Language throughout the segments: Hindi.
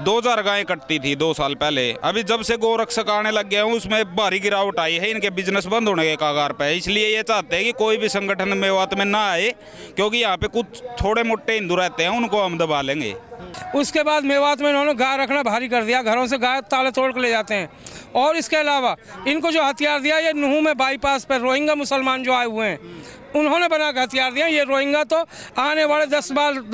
2000 गायें कटती थी 2 साल पहले। अभी जब से गोरक्षक आने लग गए हैं उसमें भारी गिरावट आई है, इनके बिजनेस बंद होने के कगार पे है। इसलिए ये चाहते हैं कि कोई भी संगठन मेवात में ना आए, क्योंकि यहाँ पे कुछ थोड़े मोटे हिंदू रहते हैं, उनको हम दबा लेंगे। उसके बाद मेवात में इन्होंने गाय रखना भारी कर दिया, घरों से गाय ताले तोड़ के ले जाते हैं। और इसके अलावा इनको जो हथियार दिया, ये नूह में बाईपास पर रोहिंग्या मुसलमान जो आए हुए हैं उन्होंने बना के हथियार दिया। ये रोहिंग्या तो आने वाले 10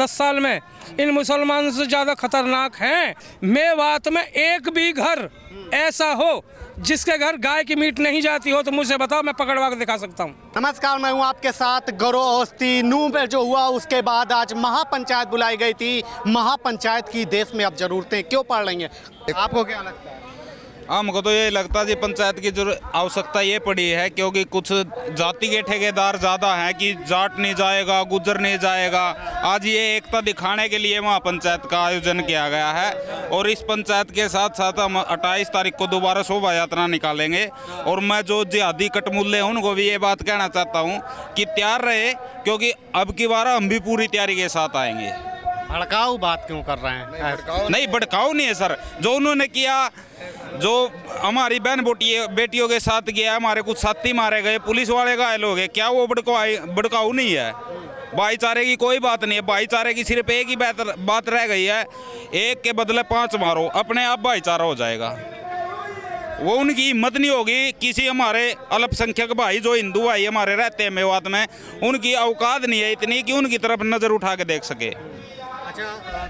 साल में इन मुसलमानों से ज़्यादा खतरनाक हैं। मेवात में एक भी घर ऐसा हो जिसके घर गाय की मीट नहीं जाती हो तो मुझे बताओ, मैं पकड़वा के दिखा सकता हूँ। नमस्कार, मैं हूँ आपके साथ गौरव अवस्थी। नूह में जो हुआ उसके बाद आज महापंचायत बुलाई गई थी। महापंचायत की देश में अब जरूरतें क्यों पड़ रही हैं, आपको क्या लगता है? हमको तो ये लगता है जी पंचायत की जो आवश्यकता ये पड़ी है, क्योंकि कुछ जाति के ठेकेदार ज़्यादा हैं कि जाट नहीं जाएगा, गुज्जर नहीं जाएगा। आज ये एकता दिखाने के लिए वहाँ पंचायत का आयोजन किया गया है। और इस पंचायत के साथ साथ हम 28 तारीख को दोबारा शोभा यात्रा निकालेंगे। और मैं जो जिहादी कटमुल्ले हैं उनको भी ये बात कहना चाहता हूँ कि तैयार रहे, क्योंकि अब की बार हम भी पूरी तैयारी के साथ आएंगे। भड़काऊ बात क्यों कर रहे हैं? नहीं, भड़काऊ नहीं है सर। जो उन्होंने किया, जो हमारी बहन बेटियों के साथ किया, हमारे कुछ साथी मारे गए, पुलिस वाले घायल हो गए, क्या वो भड़काऊ नहीं है? भाईचारे की कोई बात नहीं है। भाईचारे की सिर्फ एक ही बात रह गई है, एक के बदले 5 मारो, अपने आप भाईचारा हो जाएगा। वो उनकी हिम्मत नहीं होगी। किसी हमारे अल्पसंख्यक भाई जो हिंदू भाई हमारे रहते हैं मेवात में, उनकी औकात नहीं है इतनी कि उनकी तरफ नज़र उठा के देख सके।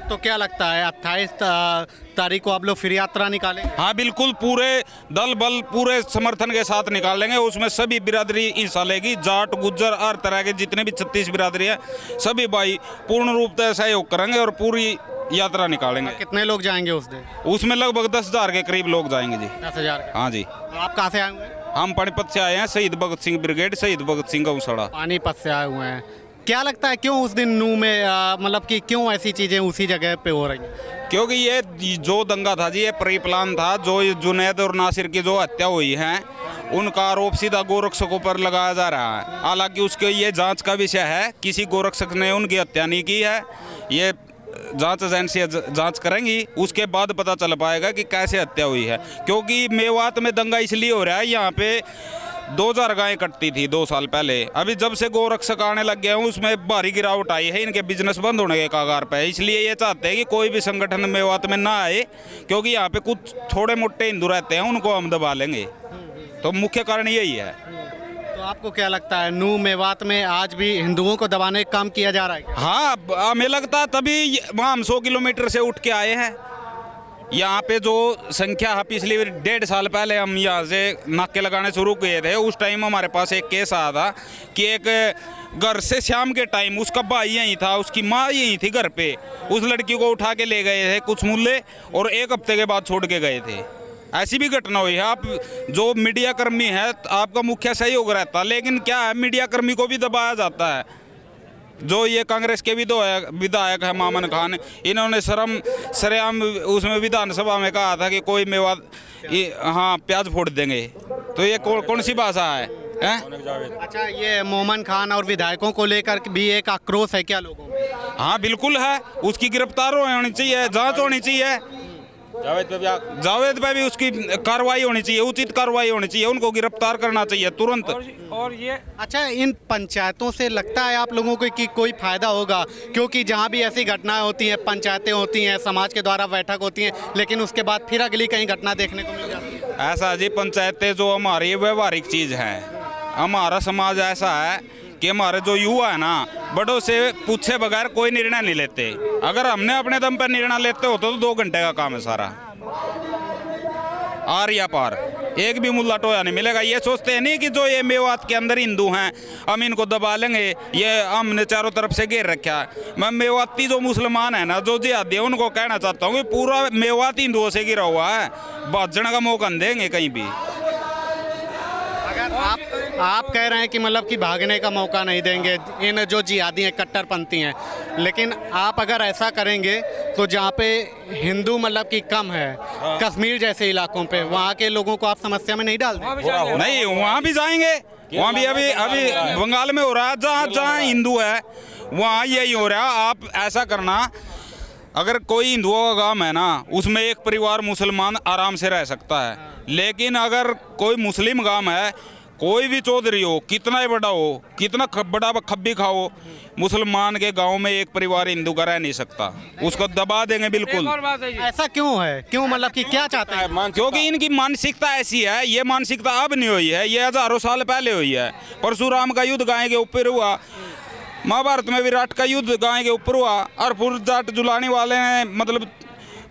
तो क्या लगता है 28 तारीख को आप लोग फिर यात्रा निकालेंगे? हाँ बिल्कुल, पूरे दल बल पूरे समर्थन के साथ निकालेंगे। उसमें सभी बिरादरी हिस्सा लेगी, जाट गुज्जर हर तरह के जितने भी 36 बिरादरी है, सभी भाई पूर्ण रूप से सहयोग करेंगे और पूरी यात्रा निकालेंगे। कितने लोग जाएंगे उस दिन? उसमें लगभग 10,000 के करीब लोग जाएंगे जी। 10,000? हाँ जी। आप कहाँ से आए हुए हैं? हम पानीपत से आए हैं, शहीद भगत सिंह ब्रिगेड, शहीद भगत सिंह गौशाला। पानीपत से आए हुए हैं। क्या लगता है क्यों उस दिन नूह में मतलब कि क्यों ऐसी चीज़ें उसी जगह पे हो रही हैं? क्योंकि ये जो दंगा था जी, ये प्री प्लान था। जो जुनैद और नासिर की जो हत्या हुई है, उनका आरोप सीधा गोरक्षकों पर लगाया जा रहा है। हालांकि उसके ये जांच का विषय है, किसी गोरक्षक ने उनकी हत्या नहीं की है। ये जांच एजेंसी जांच करेंगी, उसके बाद पता चल पाएगा कि कैसे हत्या हुई है। क्योंकि मेवात में दंगा इसलिए हो रहा है, यहाँ पे 2000 गायें कटती थी 2 साल पहले। अभी जब से गोरक्षक आने लग गए हैं उसमें भारी गिरावट आई है, इनके बिजनेस बंद होने के कगार पे है। इसलिए ये चाहते हैं कि कोई भी संगठन मेवात में ना आए, क्योंकि यहाँ पे कुछ थोड़े मोटे हिंदू रहते हैं, उनको हम दबा लेंगे। तो मुख्य कारण यही है। तो आपको क्या लगता है नूह मेवात में आज भी हिंदुओं को दबाने का काम किया जा रहा है? हाँ, हमें लगता है तभी वहाँ हम 100 किलोमीटर से उठ के आए हैं। यहाँ पे जो संख्या है, पिछली 1.5 साल पहले हम यहाँ से नाके लगाने शुरू किए थे। उस टाइम हमारे पास एक केस आया था कि एक घर से शाम के टाइम उसका भाई यहीं था, उसकी माँ यहीं थी घर पे। उस लड़की को उठा के ले गए थे कुछ मुल्ले और 1 हफ्ते के बाद छोड़ के गए थे। ऐसी भी घटना हुई है। आप जो मीडिया कर्मी है, आपका मुख्य सहयोग रहता, लेकिन क्या है, मीडिया कर्मी को भी दबाया जाता है। जो ये कांग्रेस के विधायक है मामन खान, इन्होंने सरेआम उसमें विधानसभा में कहा था कि कोई मेवात हाँ प्याज फोड़ देंगे। तो ये कौन सी भाषा है? अच्छा, ये मोमन खान और विधायकों को लेकर भी एक आक्रोश है क्या लोगों में? हाँ बिल्कुल है। उसकी गिरफ्तार होनी चाहिए, जांच होनी चाहिए। जावेद पे भी उसकी कार्रवाई होनी चाहिए, उचित कार्रवाई होनी चाहिए। उनको गिरफ्तार करना चाहिए तुरंत। और ये अच्छा, इन पंचायतों से लगता है आप लोगों को कि कोई फायदा होगा? क्योंकि जहाँ भी ऐसी घटनाएं होती हैं, पंचायतें होती हैं, समाज के द्वारा बैठक होती हैं, लेकिन उसके बाद फिर अगली कहीं घटना देखने को मिल जाती है। ऐसा जी, पंचायतें जो हमारी व्यवहारिक चीज़ है, हमारा समाज ऐसा है कि हमारे जो युवा है ना, बड़ों से पूछे बगैर कोई निर्णय नहीं लेते। अगर हमने अपने दम पर निर्णय लेते होते तो 2 घंटे का काम है सारा। आर या पार एक भी मुल्ला टोया नहीं मिलेगा। ये सोचते हैं नहीं कि जो ये मेवात के अंदर हिंदू हैं हम इनको दबा लेंगे, ये हमने चारों तरफ से घेर रखा है। मैं मेवाती जो मुसलमान है ना, जो जिहादी है, उनको कहना चाहता हूँ कि पूरा मेवात हिंदुओं से घिरा हुआ है, भाजने का मौका नहीं देंगे कहीं भी। अगर आप कह रहे हैं कि मतलब कि भागने का मौका नहीं देंगे इन जो जिहादी हैं, कट्टरपंथी हैं, लेकिन आप अगर ऐसा करेंगे तो जहाँ पे हिंदू मतलब कि कम है, कश्मीर जैसे इलाकों पे, वहाँ के लोगों को आप समस्या में नहीं डाल देंगे? नहीं, वहाँ भी जाएंगे। वहाँ भी अभी बंगाल में हो रहा है, जहाँ हिंदू है वहाँ यही हो रहा है। आप ऐसा करना, अगर कोई हिंदुओं का गांव है ना, उसमें एक परिवार मुसलमान आराम से रह सकता है। लेकिन अगर कोई मुस्लिम गांव है, कोई भी चौधरी हो, कितना ही बड़ा हो, कितना बड़ा खब्बी खाओ, मुसलमान के गांव में एक परिवार हिंदू का रह नहीं सकता, उसको दबा देंगे बिल्कुल। और बात है जी, ऐसा क्यों है? क्यों मतलब कि क्या चाहते हैं? क्योंकि इनकी मानसिकता ऐसी है। ये मानसिकता अब नहीं हुई है, ये हजारों साल पहले हुई है। परशुराम का युद्ध गाय के ऊपर हुआ, महाभारत में विराट का युद्ध गाय के ऊपर हुआ, और जाट जुलानी वाले ने मतलब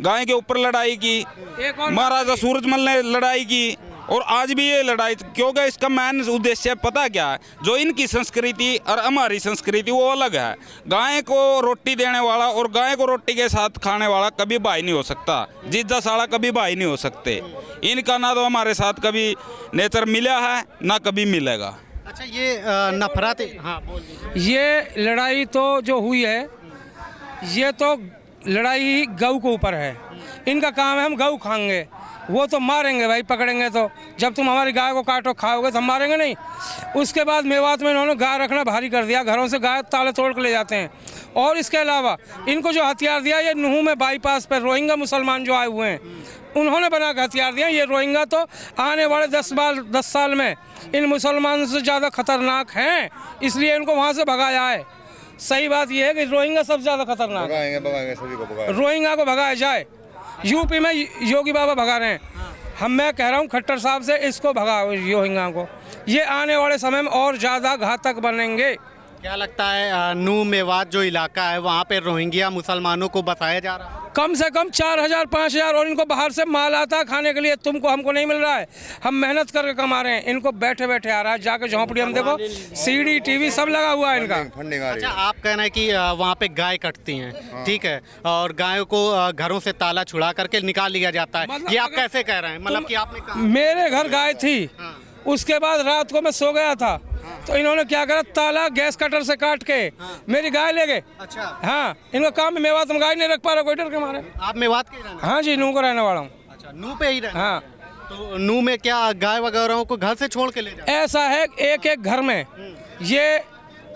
गाय के ऊपर लड़ाई की, एक और महाराजा सूरजमल ने लड़ाई की, और आज भी ये लड़ाई। क्योंकि इसका मेन उद्देश्य पता क्या है? जो इनकी संस्कृति और हमारी संस्कृति वो अलग है। गाय को रोटी देने वाला और गाय को रोटी के साथ खाने वाला कभी भाई नहीं हो सकता। जीजा साला कभी भाई नहीं हो सकते। इनका ना तो हमारे साथ कभी नेचर मिला है, ना कभी मिलेगा। अच्छा, ये नफरत, हाँ बोलिए। ये लड़ाई तो जो हुई है, ये तो लड़ाई गऊ के ऊपर है। इनका काम है हम गऊ खाएंगे, वो तो मारेंगे भाई, पकड़ेंगे तो। जब तुम हमारी गाय को काटो खाओगे तो हम मारेंगे नहीं। उसके बाद मेवात में इन्होंने गाय रखना भारी कर दिया, घरों से गाय ताले तोड़ के ले जाते हैं। और इसके अलावा इनको जो हथियार दिया, ये नुहू में बाईपास पर रोहिंग्या मुसलमान जो आए हुए हैं, उन्होंने बना के हथियार दिया। ये रोहिंग्या तो आने वाले 10 साल में इन मुसलमानों से ज़्यादा खतरनाक हैं, इसलिए इनको वहाँ से भगाया है। सही बात यह है कि रोहिंग्या सबसे ज़्यादा खतरनाक है। रोहिंग्या को भगाया जाए। यूपी में योगी बाबा भगा रहे हैं, मैं कह रहा हूँ खट्टर साहब से, इसको भगाओ रोहिंग्या को। ये आने वाले समय में और ज़्यादा घातक बनेंगे। क्या लगता है नू मेवात जो इलाका है वहाँ पे रोहिंग्या मुसलमानों को बसाया जा रहा है? कम से कम 4000 5000, और इनको बाहर से माल आता है खाने के लिए। तुमको हमको नहीं मिल रहा है, हम मेहनत करके कमा रहे हैं। इनको बैठे बैठे आ रहा है, जाके झोंपड़ी हम देखो, सीडी टीवी सब लगा हुआ है इनका। अच्छा, आप कह रहे हैं कि वहाँ पे गाय कटती हैं, ठीक है, और गायों को घरों से ताला छुड़ा करके निकाल लिया जाता है। मतलब ये आप कैसे कह रहे हैं? मतलब कि आपने कहा मेरे घर गाय थी, उसके बाद रात को मैं सो गया था, तो इन्होंने क्या करा, ताला गैस कटर से काट के मेरी गाय ले गए। अच्छा, हाँ, इनका काम है मेवात में गाय नहीं रख पा रहा कोई, डर के मारे। आप मेवात के रहने? हाँ जी, नू को रहने वाला हूँ। अच्छा, नू पे ही रहने? हाँ। तो नू में क्या गाय वगैरह को घर से छोड़ के ले जाए? ऐसा है, एक एक घर में ये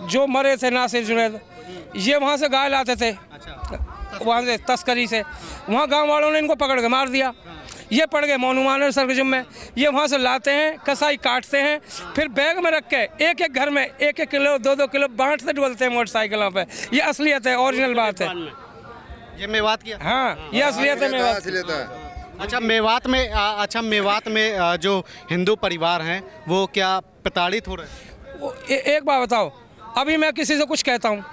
जो मरे थे नासिर जुनैद, ये वहाँ से गाय लाते थे। अच्छा, वहाँ से तस्करी से, वहाँ गांव वालों ने इनको पकड़ के मार दिया। ये पड़ गए मोनुमान सरगजुम में। ये वहाँ से लाते हैं, कसाई काटते हैं, फिर बैग में रख के एक एक घर में 1-1 किलो 2-2 किलो बांटते डुलते हैं मोटरसाइकिलों पे। ये असलियत है, ओरिजिनल बात है। ये मेवात की? हाँ, ये असलियत है मेवात। अच्छा, मेवात में जो हिंदू परिवार हैं वो क्या प्रताड़ित हो रहे हैं? एक बात बताओ, अभी मैं किसी से कुछ कहता हूँ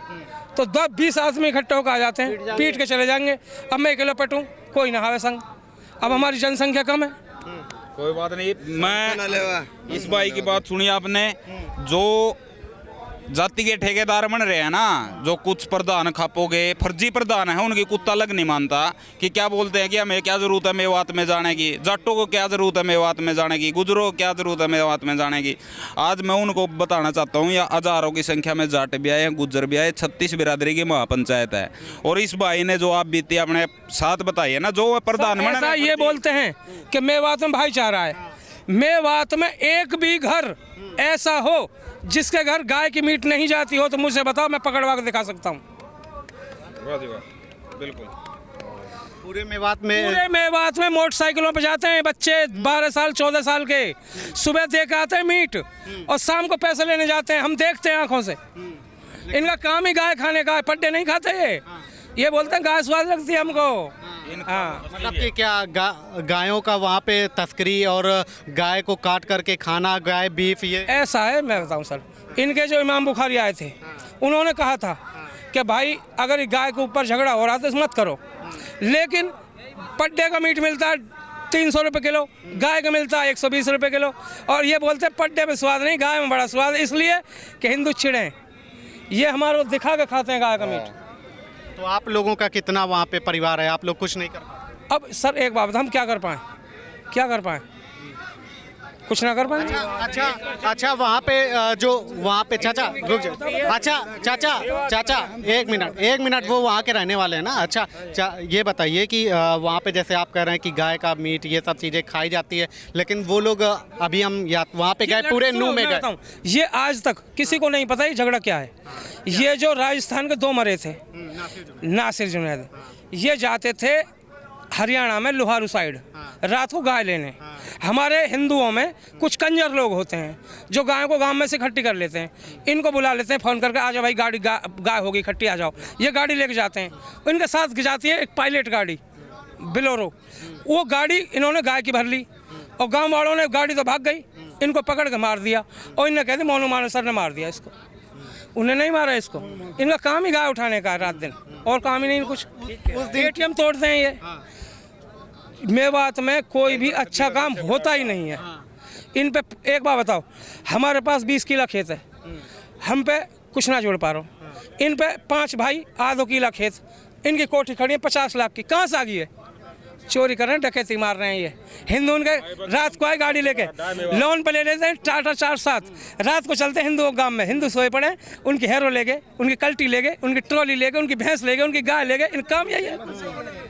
तो 10-20 आदमी इकट्ठे होकर आ जाते हैं, पीट के चले जाएंगे। अब मैं अकेला पटूँ, कोई ना हावे संग। अब हमारी जनसंख्या कम है। कोई बात नहीं। मैं इस भाई की बात सुनी आपने, जो जाति के ठेकेदार बन रहे हैं ना, जो कुछ प्रधान खापोगे फर्जी प्रधान है, उनकी कुत्ता लग नहीं मानता कि क्या बोलते हैं कि हमें क्या जरूरत है मेवात में जाने की, जाटों को क्या जरूरत है मेवात में जाने की, गुजरों को क्या जरूरत है मेवात में जाने की। आज मैं उनको बताना चाहता हूँ, या हजारों की संख्या में जाट भी आए, गुजर भी आए, 36 बिरादरी की महापंचायत है। और इस भाई ने जो आप बीती अपने साथ बताई है ना, जो प्रधान ऐसा ये बोलते हैं कि मेवात में भाईचारा है। मेवात में एक भी घर ऐसा हो जिसके घर गाय की मीट नहीं जाती हो तो मुझे बताओ, मैं पकड़वा के दिखा सकता हूँ। बिल्कुल। पूरे मेवात में मोटरसाइकिलों पे जाते हैं बच्चे 12 साल 14 साल के, सुबह दे के आते हैं मीट और शाम को पैसे लेने जाते हैं। हम देखते हैं आंखों से। इनका काम ही गाय खाने का है, पड्डे नहीं खाते। ये बोलते हैं गाय स्वाद लगती है हमको। हाँ, मतलब कि क्या गायों का वहाँ पे तस्करी और गाय को काट करके खाना, गाय बीफ, ये ऐसा है। मैं बताऊँ सर, इनके जो इमाम बुखारी आए थे, उन्होंने कहा था कि भाई अगर गाय के ऊपर झगड़ा हो रहा तो मत करो, लेकिन पड्डे का मीट मिलता है 300 रुपये किलो, गाय का मिलता है 120 रुपये किलो, और ये बोलते हैं पड्डे में स्वाद नहीं, गाय में बड़ा स्वाद, इसलिए कि हिंदू चिड़े ये हमारे को दिखा के खाते हैं गाय का मीट। तो आप लोगों का कितना वहाँ पे परिवार है? आप लोग कुछ नहीं कर पाए? अब सर एक बात, हम क्या कर पाएँ? कुछ ना कर पाएंगे। अच्छा, वहाँ पे जो वहाँ पे चाचा रुक जाए। अच्छा चाचा एक मिनट, वो वहाँ के रहने वाले हैं ना? अच्छा, ये बताइए कि वहाँ पे जैसे आप कह रहे हैं कि गाय का मीट ये सब चीज़ें खाई जाती है, लेकिन वो लोग अभी हम वहाँ पे गए, पूरे नू में गए, ये आज तक किसी को नहीं पता ये झगड़ा क्या है। ये जो राजस्थान के 2 मरे थे, नासिर जुनैद, ये जाते थे हरियाणा में लोहारू साइड रात को गाय लेने। हमारे हिंदुओं में कुछ कंजर लोग होते हैं जो गाय को गांव में से इकट्ठी कर लेते हैं, इनको बुला लेते हैं फ़ोन करके, आ जाओ भाई गाड़ी गाय होगी इकट्ठी, आ जाओ। ये गाड़ी लेके जाते हैं, इनके साथ जाती है एक पायलट गाड़ी बिलोरो, वो गाड़ी इन्होंने गाय की भर ली और गांव वालों ने गाड़ी तो भाग गई, इनको पकड़ के मार दिया और इन्हें कहते मोनू मानो सर ने मार दिया इसको। उन्हें नहीं मारा इसको, इनका काम ही गाय उठाने का है रात दिन, और काम ही नहीं कुछ। ATM तोड़ते हैं ये। मेवात में कोई भी अच्छा काम होता ही नहीं है। इन पे एक बात बताओ, हमारे पास 20 किला खेत है, हम पे कुछ ना जोड़ पा रहा हूँ। इन पे 5 भाई आधो किला खेत, इनकी कोठी खड़ी है 50 लाख की, कहाँ से आ गई है? चोरी कर रहे हैं, डकैती मार रहे हैं ये हिंदू। उनके रात को आए गाड़ी लेके, लोन पे ले लेते हैं टाटा 4-7, रात को चलते हैं हिंदुओं गांव में, हिंदू सोए पड़े, उनकी हेरो ले गए, उनकी कल्टी ले गए, उनकी ट्रॉली ले गए, उनकी भैंस ले गए, उनकी गाय ले गए, इनका काम यही है।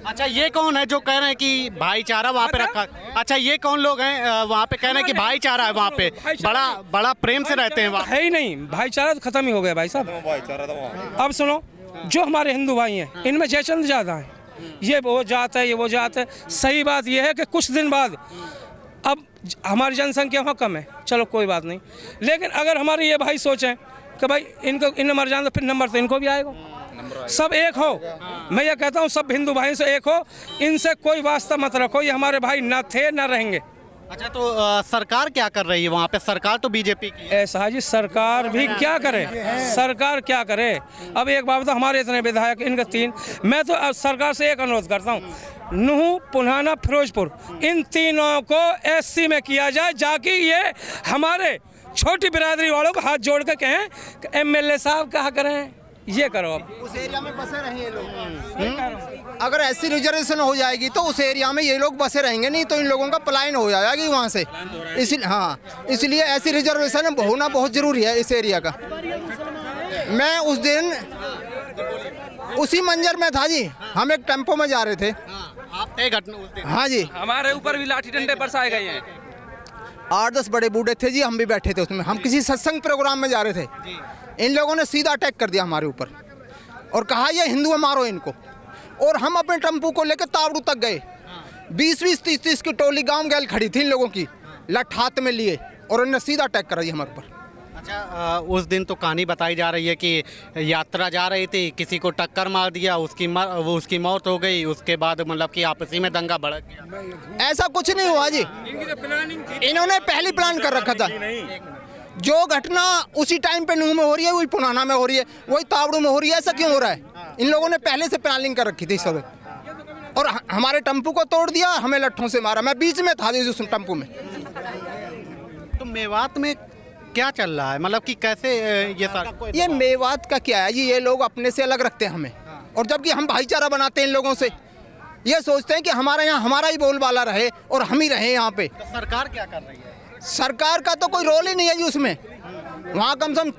अच्छा, ये कौन है जो कह रहे हैं कि भाईचारा वहाँ पे रखा? अच्छा, ये कौन लोग हैं वहाँ पे कह रहे हैं कि भाईचारा है वहाँ पे, बड़ा प्रेम से रहते हैं वहाँ? है ही नहीं, भाईचारा तो खत्म ही हो गया भाई साहब। अब सुनो, जो हमारे हिंदू भाई हैं इनमें जयचंद ज़्यादा हैं, ये वो जात है, ये वो जात है। सही बात ये है कि कुछ दिन बाद अब हमारी जनसंख्या वहाँ कम है, चलो कोई बात नहीं, लेकिन अगर हमारे ये भाई सोचें कि भाई इनको इन मर जाए तो फिर नंबर तो इनको भी आएगा। सब एक हो, मैं ये कहता हूँ सब हिंदू भाई से एक हो, इनसे कोई वास्ता मत रखो, ये हमारे भाई ना थे ना रहेंगे। अच्छा, तो सरकार क्या कर रही है वहाँ पे? सरकार तो बीजेपी की है। ऐसा जी, सरकार भी क्या करे, सरकार क्या करे? अब एक बात तो, हमारे इतने विधायक, इनके 3, मैं तो अब सरकार से एक अनुरोध करता हूँ, नूह, पुन्हाना, फिरोजपुर, इन तीनों को SC में किया जाए, जाकि ये हमारे छोटी बिरादरी वालों को हाथ जोड़ के कहें कि MLA साहब कहा करें, ये करो। अब उस एरिया में बसे रहें ये लोग। अगर ऐसी रिजर्वेशन हो जाएगी तो उस एरिया में ये लोग बसे रहेंगे, नहीं तो इन लोगों का पलायन हो जाएगी वहाँ से। इसलिए ऐसी रिजर्वेशन होना बहुत ज़रूरी है इस एरिया का। मैं उस दिन उसी मंजर में था जी, हम एक टेम्पो में जा रहे थे। आप थे घटना उस दिन? हाँ जी, हमारे ऊपर भी लाठी डंडे बरसाए गए हैं। 8-10 बड़े बूढ़े थे जी, हम भी बैठे थे उसमें। हम किसी सत्संग प्रोग्राम में जा रहे थे, इन लोगों ने सीधा अटैक कर दिया हमारे ऊपर और कहा ये हिंदू है, मारो इनको। और हम अपने टेम्पू को लेकर तावड़ू तक गए, 20-20, 30-30 की टोली गांव गैल खड़ी थी इन लोगों की, लठ हाथ में लिए, और उन्होंने सीधा अटैक कर दिया हमारे ऊपर। अच्छा, उस दिन तो कहानी बताई जा रही है कि यात्रा जा रही थी, किसी को टक्कर मार दिया, उसकी मौत हो गई, उसके बाद मतलब कि आपसी में दंगा भड़क गया। ऐसा कुछ नहीं हुआ जी, इन्होंने पहले प्लान कर रखा था। जो घटना उसी टाइम पे नूह में हो रही है, वही पुनाना में हो रही है, वही तावड़ू में हो रही है। ऐसा क्यों हो रहा है? इन लोगों ने पहले से प्लानिंग कर रखी थी सब, और हमारे टेम्पू को तोड़ दिया, हमें लट्ठों से मारा। मैं बीच में था उस टेम्पू में। तो मेवात में क्या चल रहा है, मतलब कि कैसे ये मेवात का क्या है जी, ये लोग अपने से अलग रखते हैं हमें, और जबकि हम भाईचारा बनाते हैं इन लोगों से। ये सोचते हैं कि हमारे यहाँ हमारा ही बोलबाला रहे और हम ही रहे यहाँ पे। तो सरकार क्या कर रही है? सरकार का तो कोई रोल ही नहीं है जी उसमें। वहाँ कम से कम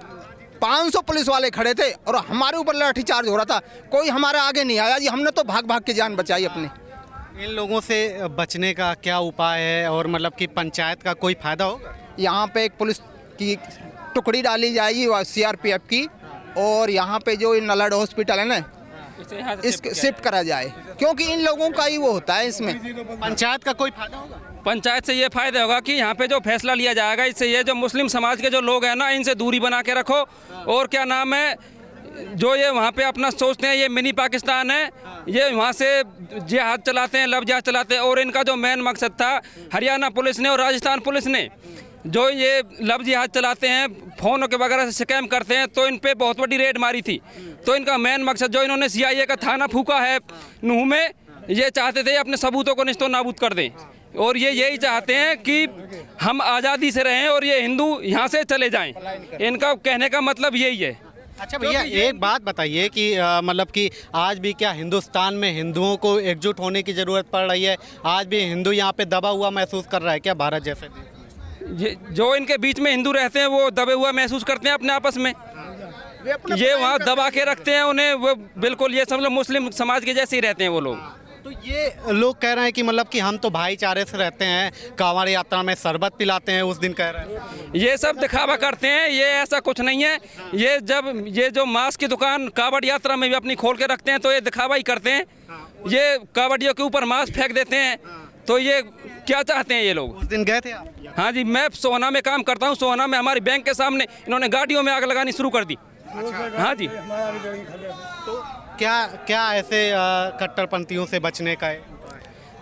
500 पुलिस वाले खड़े थे और हमारे ऊपर लाठीचार्ज हो रहा था, कोई हमारे आगे नहीं आया जी। हमने तो भाग भाग के जान बचाई अपनी। इन लोगों से बचने का क्या उपाय है, और मतलब कि पंचायत का कोई फायदा होगा? यहाँ पे एक पुलिस की टुकड़ी डाली जाएगी CRPF की, और यहाँ पे जो नलड हॉस्पिटल है ना, इसको शिफ्ट करा जाए, क्योंकि इन लोगों का ही वो होता है इसमें। पंचायत का कोई फायदा होगा? पंचायत से ये फायदा होगा कि यहाँ पे जो फैसला लिया जाएगा, इससे ये जो मुस्लिम समाज के जो लोग हैं ना, इनसे दूरी बना के रखो। और क्या नाम है, जो ये वहाँ पे अपना सोचते हैं ये मिनी पाकिस्तान है, ये वहाँ से जिहाद चलाते हैं, लव जिहाद चलाते हैं। और इनका जो मेन मकसद था, हरियाणा पुलिस ने और राजस्थान पुलिस ने जो ये लव जिहाद चलाते हैं, फ़ोनों के वगैरह से स्कैम करते हैं, तो इन पे बहुत बड़ी रेड मारी थी। तो इनका मेन मकसद, जो इन्होंने CIA का थाना फूका है नूह में, ये चाहते थे अपने सबूतों को निस्तो नाबूद कर दें। और ये यही चाहते हैं कि हम आज़ादी से रहें और ये हिंदू यहाँ से चले जाएं। इनका कहने का मतलब यही है। अच्छा भैया, एक बात बताइए कि मतलब कि आज भी क्या हिंदुस्तान में हिंदुओं को एकजुट होने की ज़रूरत पड़ रही है? आज भी हिंदू यहाँ पे दबा हुआ महसूस कर रहा है क्या भारत जैसे देश में? जो इनके बीच में हिंदू रहते हैं वो दबे हुआ महसूस करते हैं अपने आपस में, ये वहाँ दबा के रखते हैं उन्हें, वो बिल्कुल ये सब लोग मुस्लिम समाज के जैसे ही रहते हैं वो लोग। तो ये लोग कह रहे हैं कि मतलब कि हम तो भाईचारे से रहते हैं, कांवड़ यात्रा में शरबत पिलाते हैं उस दिन, कह रहे हैं। ये सब दिखावा करते हैं, ये ऐसा कुछ नहीं है। ये जब ये जो मांस की दुकान कांवड़ यात्रा में भी अपनी खोल के रखते हैं तो ये दिखावा ही करते हैं। ये कांवड़ियों के ऊपर मांस फेंक देते हैं, तो ये क्या चाहते हैं ये लोग? उस दिन गए थे आप? हाँ जी, मैं सोहना में काम करता हूँ। सोहना में हमारी बैंक के सामने इन्होंने गाड़ियों में आग लगानी शुरू कर दी। हाँ जी। तो क्या क्या ऐसे कट्टरपंथियों से बचने का है?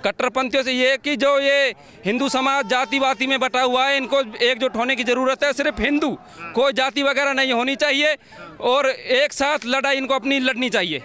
कट्टरपंथियों से ये कि जो ये हिंदू समाज जाति वाति में बटा हुआ है, इनको एकजुट होने की ज़रूरत है। सिर्फ हिंदू, कोई जाति वगैरह नहीं होनी चाहिए और एक साथ लड़ाई इनको अपनी लड़नी चाहिए।